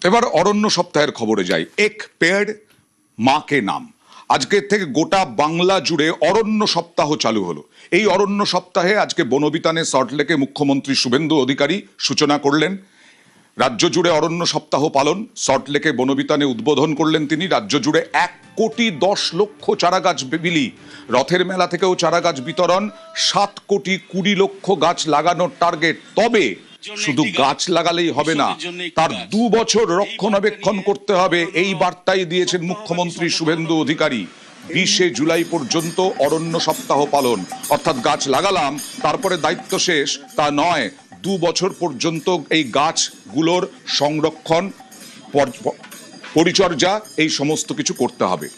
এবার অরণ্য সপ্তাহের খবরে যাই। এক পেড় মা কে নাম। আজকের থেকে গোটা বাংলা জুড়ে অরণ্য সপ্তাহ চালু হলো। এই অরণ্য সপ্তাহে আজকে বনবিতানে সল্টলেকে মুখ্যমন্ত্রী শুভেন্দু অধিকারী সূচনা করলেন। রাজ্য জুড়ে অরণ্য সপ্তাহ পালন, সল্টলেকে বনবিতানে উদ্বোধন করলেন তিনি। রাজ্য জুড়ে 1,10,00,000 চারা গাছ বিলি, রথের মেলা থেকেও চারা গাছ বিতরণ, 7,20,00,000 গাছ লাগানোর টার্গেট। তবে শুধু গাছ লাগালেই হবে না, তার 2 বছর রক্ষণাবেক্ষণ করতে হবে, এই বার্তাই দিয়েছেন মুখ্যমন্ত্রী শুভেন্দু অধিকারী। 20শে জুলাই পর্যন্ত অরণ্য সপ্তাহ পালন, অর্থাৎ গাছ লাগালাম তারপরে দায়িত্ব শেষ তা নয়, 2 বছর পর্যন্ত এই গাছগুলোর সংরক্ষণ, পরিচর্যা এই সমস্ত কিছু করতে হবে।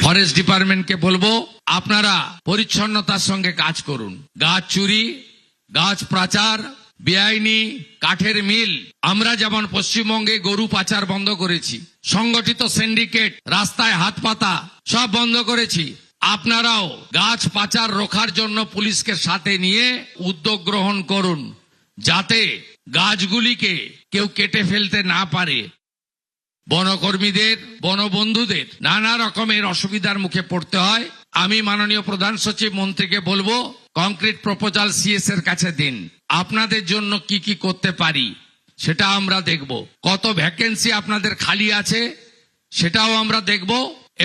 ফরেস্ট ডিপার্টমেন্টকে বলবো আপনারা পরিচ্ছন্নতার সঙ্গে কাজ করুন। গাছ চুরি, গাছ পাচার, বেআইনি কাঠের মিল, আমরা যেমন পশ্চিমবঙ্গে গরু পাচার বন্ধ করেছি, সংগঠিত সিন্ডিকেট, রাস্তায় হাত পাতা সব বন্ধ করেছি, আপনারাও গাছ পাচার রোখার জন্য পুলিশকে সাথে নিয়ে উদ্যোগ গ্রহণ করুন, যাতে গাছগুলিকে কেউ কেটে ফেলতে না পারে। বনকর্মীদের, বনবন্ধুদের নানা রকমের অসুবিধার মুখে পড়তে হয়। আমি মাননীয় প্রধান সচিব মন্ত্রীকে বলবো কংক্রিট প্রপোজাল সিএস এর কাছে দিন, আপনাদের জন্য কি কি করতে পারি সেটা আমরা দেখব। কত ভ্যাকেন্সি আপনাদের খালি আছে সেটাও আমরা দেখব,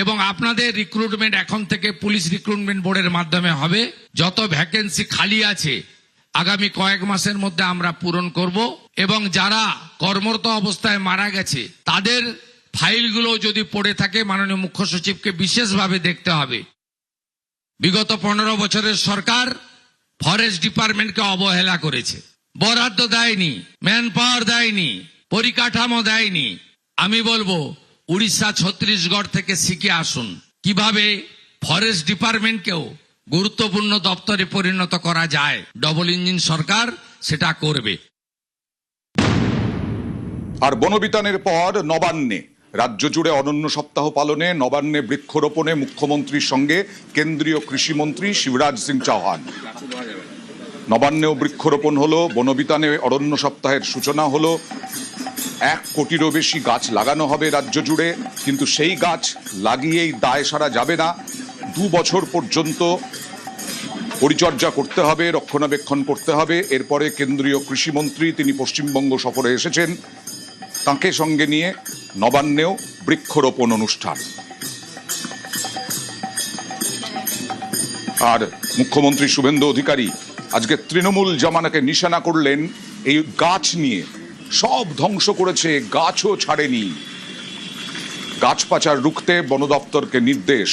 এবং আপনাদের রিক্রুটমেন্ট এখন থেকে পুলিশ রিক্রুটমেন্ট বোর্ডের মাধ্যমে হবে। যত ভ্যাকেন্সি খালি আছে আগামী কয়েক মাসের মধ্যে আমরা পূরণ করব, এবং যারা কর্মরত অবস্থায় মারা গেছে তাদের ফাইলগুলো যদি পড়ে থাকে মাননীয় মুখ্য সচিবকে বিশেষভাবে দেখতে হবে। বিগত 15 বছরের সরকার ফরেস্ট ডিপার্টমেন্টকে অবহেলা করেছে, বরাদ্দ দেয়নি, ম্যান পাওয়ার দেয়নি, পরিকাঠামো দেয়নি। আমি বলবো উড়িষ্যা, ছত্তিশগড় থেকে শিখে আসুন কিভাবে ফরেস্ট ডিপার্টমেন্টকেও গুরুত্বপূর্ণ দপ্তরে পরিণত করা যায়। ডবল ইঞ্জিন সরকার সেটা করবে। আর বনবিতানের পর নবান্নে, রাজ্য জুড়ে অরণ্য সপ্তাহ পালনে, নবান্নে বৃক্ষরোপণে মুখ্যমন্ত্রীর সঙ্গে কেন্দ্রীয় কৃষিমন্ত্রী শিবরাজ সিং চৌহান। নবান্নেও বৃক্ষরোপণ হলো, বনবিতানে অরণ্য সপ্তাহের সূচনা হলো। 1 কোটিরও বেশি গাছ লাগানো হবে রাজ্য জুড়ে, কিন্তু সেই গাছ লাগিয়েই দায় সারা যাবে না, 2 বছর পর্যন্ত পরিচর্যা করতে হবে, রক্ষণাবেক্ষণ করতে হবে। এরপরে কেন্দ্রীয় কৃষিমন্ত্রী তিনি পশ্চিমবঙ্গ সফরে এসেছেন, তাঁকে সঙ্গে নিয়ে নবান্নেও বৃক্ষরোপণ অনুষ্ঠান। আর মুখ্যমন্ত্রী শুভেন্দু অধিকারী আজকে তৃণমূল জামানাকে নিশানা করলেন, এই গাছ নিয়ে সব ধ্বংস করেছে, গাছও ছাড়েনি। গাছ পাচার রুখতে বন দপ্তরকে নির্দেশ।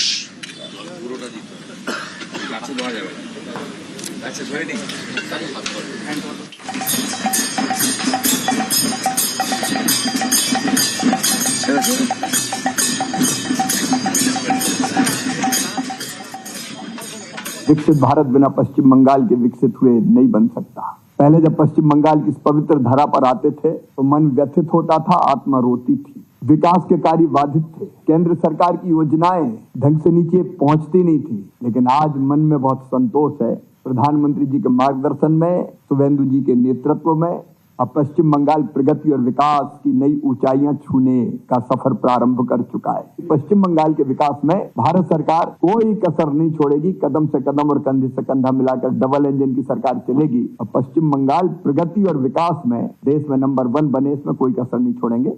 विकसित भारत बिना पश्चिम बंगाल के विकसित हुए नहीं बन सकता। पहले जब पश्चिम बंगाल की इस पवित्र धरा पर आते थे तो मन व्यथित होता था, आत्मा रोती थी, विकास के कार्य बाधित थे, केंद्र सरकार की योजनाएं ढंग से नीचे पहुंचती नहीं थी। लेकिन आज मन में बहुत संतोष है, प्रधानमंत्री जी के मार्गदर्शन में, शुभेंदु जी के नेतृत्व में अब पश्चिम बंगाल प्रगति और विकास की नई ऊंचाइयां छूने का सफर प्रारंभ कर चुका है। पश्चिम बंगाल के विकास में भारत सरकार कोई कसर नहीं छोड़ेगी, कदम से कदम और कंधे से कंधा मिलाकर डबल इंजन की सरकार चलेगी। और पश्चिम बंगाल प्रगति और विकास में देश में नंबर 1 बने, इसमें कोई कसर नहीं छोड़ेंगे।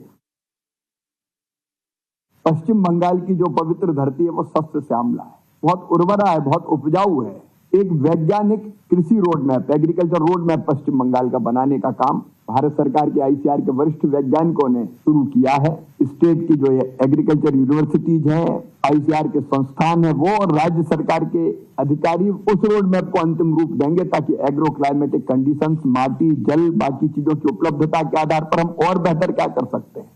पश्चिम बंगाल की जो पवित्र धरती है वो सस्य श्यामला है, बहुत उर्वरा है, बहुत उपजाऊ है। एक वैज्ञानिक कृषि road map, agriculture road map Paschim Bangal का बनाने का काम भारत सरकार के आईसीआर के वरिष्ठ वैज्ञानिकों ने शुरू किया है। स्टेट की जो एग्रीकल्चर यूनिवर्सिटीज हैं, आईसीआर के संस्थान है, वो और राज्य सरकार के अधिकारी उस रोड मैप को अंतिम रूप देंगे, ताकि एग्रो क्लाइमेटिक कंडीशंस, माटी, जल, बाकी चीजों की उपलब्धता के आधार पर हम और बेहतर क्या कर सकते हैं।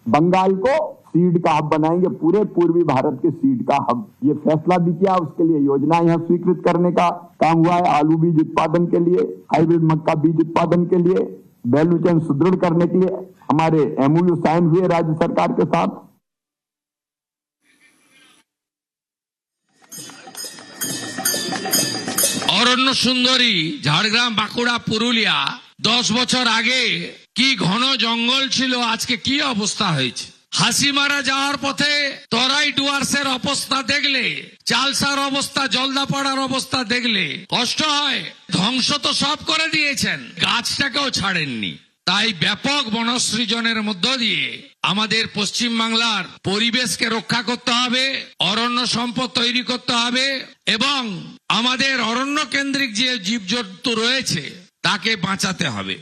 बंगाल को सीड का हब बनाएंगे, पूरे पूर्वी भारत के सीड का हब। ये फैसला भी किया, उसके लिए योजना यहाँ स्वीकृत करने का काम हुआ है। आलू बीज उत्पादन के लिए, हाइब्रिड मक्का बीज उत्पादन के लिए, वैल्यू चेन सुदृढ़ करने के लिए हमारे MOU साइन हुए राज्य सरकार के साथ। অরণ্য সুন্দরী ঝাড়গ্রাম বাঁকুড়া পুরুলিয়া 10 বছর আগে কি ঘন জঙ্গল ছিল, আজকে কি অবস্থা হয়েছে। হাসিমারা যাওয়ার পথে তরাই ডুয়ার্সের অবস্থা দেখলে, চালসার অবস্থা, জলদাপাড়ার অবস্থা দেখলে কষ্ট হয়। ধ্বংস তো সব করে দিয়েছেন, গাছটাকেও ছাড়েননি। তাই ব্যাপক বনসৃজনের মধ্য দিয়ে আমাদের পশ্চিম বাংলার পরিবেশকে রক্ষা করতে হবে, অরণ্য সম্পদ তৈরি করতে হবে এবং আমাদের অরণ্য কেন্দ্রিক যে জীবজন্তু রয়েছে তাকে বাঁচাতে হবে।